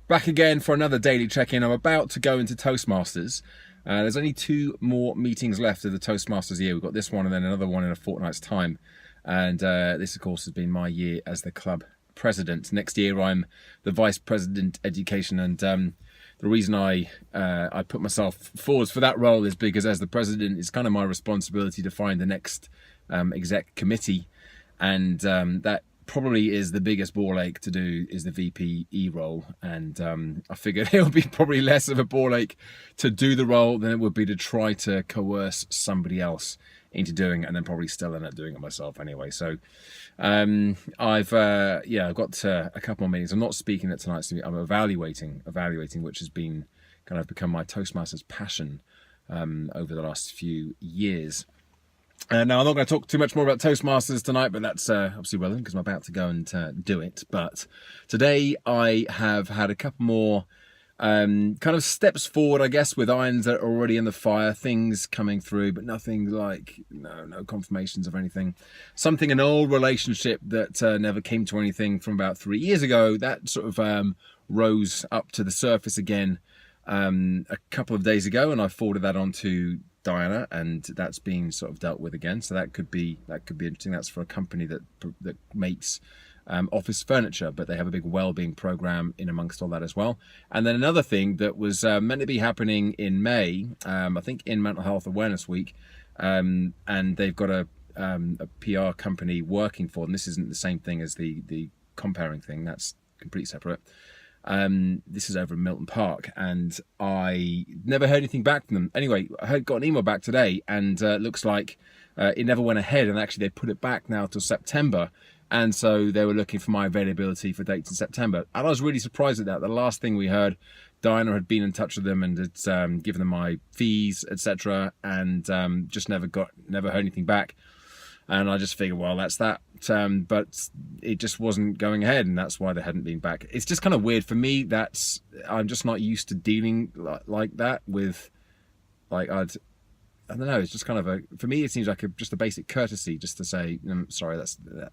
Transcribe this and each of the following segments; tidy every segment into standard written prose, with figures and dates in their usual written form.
Back again for another daily check-in. I'm about to go into Toastmasters. There's only 2 more meetings left of the Toastmasters year. We've got this one and then another one in a fortnight's time. And this, of course, has been my year as the club president. Next year, I'm the vice president education. And the reason I put myself forward for that role is because as the president, it's kind of my responsibility to find the next exec committee. And that probably is the biggest ball ache to do is the VPE role, and I figured it'll be probably less of a ball ache to do the role than it would be to try to coerce somebody else into doing it, and then probably still end up doing it myself anyway. So I've got a couple more meetings. I'm not speaking at tonight, so I'm evaluating, which has been kind of become my Toastmasters passion over the last few years. Now, I'm not going to talk too much more about Toastmasters tonight, but that's obviously relevant because I'm about to go and do it. But today I have had a couple more kind of steps forward, I guess, with irons that are already in the fire, things coming through, but nothing like, no confirmations of anything. Something, an old relationship that never came to anything from about 3 years ago, that sort of rose up to the surface again a couple of days ago, and I forwarded that on to Diana, and that's being sort of dealt with again. So that could be interesting. That's for a company that makes office furniture, but they have a big well-being program in amongst all that as well. And then another thing that was meant to be happening in May, I think in Mental Health Awareness Week, and they've got a PR company working for them. This isn't the same thing as the comparing thing. That's completely separate. This is over in Milton Park, and I never heard anything back from them. Anyway, I got an email back today, and it looks like it never went ahead, and actually they put it back now till September, and so they were looking for my availability for dates in September. And I was really surprised at that. The last thing we heard, Diana had been in touch with them and had given them my fees, etc., and just never heard anything back. And I just figured, well, that's that. But it just wasn't going ahead, and that's why they hadn't been back. It's just kind of weird for me. I'm just not used to dealing like that with, like, I don't know. It's just kind of for me, it seems like just a basic courtesy, just to say, sorry,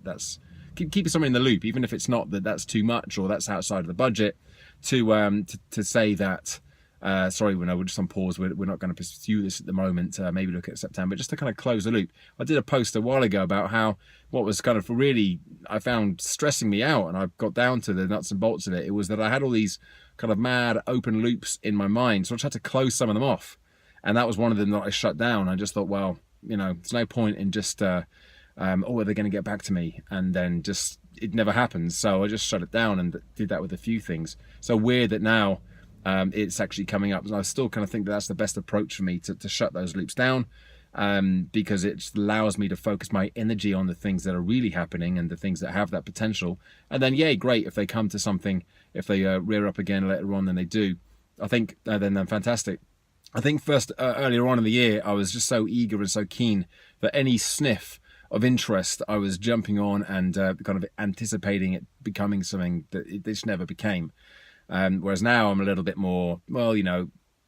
that's keeping someone in the loop, even if it's not that's too much or that's outside of the budget, to say that. Sorry, we're just on pause. We're not going to pursue this at the moment. Maybe look at September, just to kind of close the loop. I did a post a while ago about how what was kind of really I found stressing me out, and I got down to the nuts and bolts of it. It was that I had all these kind of mad open loops in my mind, so I just had to close some of them off, and that was one of them that I shut down. I just thought, well, there's no point in just are they going to get back to me, and then just it never happens. So I just shut it down and did that with a few things. So weird that now. It's actually coming up. I still kind of think that's the best approach for me to shut those loops down, because it allows me to focus my energy on the things that are really happening and the things that have that potential. And then, yay, great if they come to something, if they rear up again later on than they do. I think then fantastic. I think first earlier on in the year, I was just so eager and so keen that any sniff of interest, I was jumping on and kind of anticipating it becoming something that it just never became. Whereas now I'm a little bit more, well,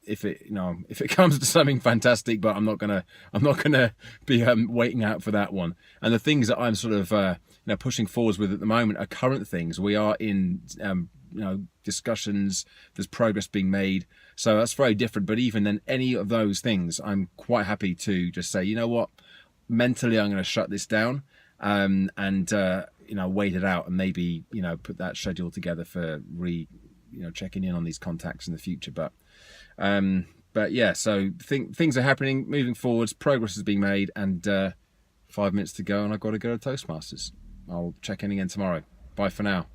if it comes to something fantastic, but I'm not gonna be waiting out for that one. And the things that I'm sort of pushing forwards with at the moment are current things. We are in discussions. There's progress being made, so that's very different. But even then, any of those things, I'm quite happy to just say, you know what, mentally I'm going to shut this down, and wait it out, and maybe put that schedule together for checking in on these contacts in the future. But yeah, so things are happening, moving forwards, progress is being made, and 5 minutes to go, and I've got to go to Toastmasters. I'll check in again tomorrow. Bye for now.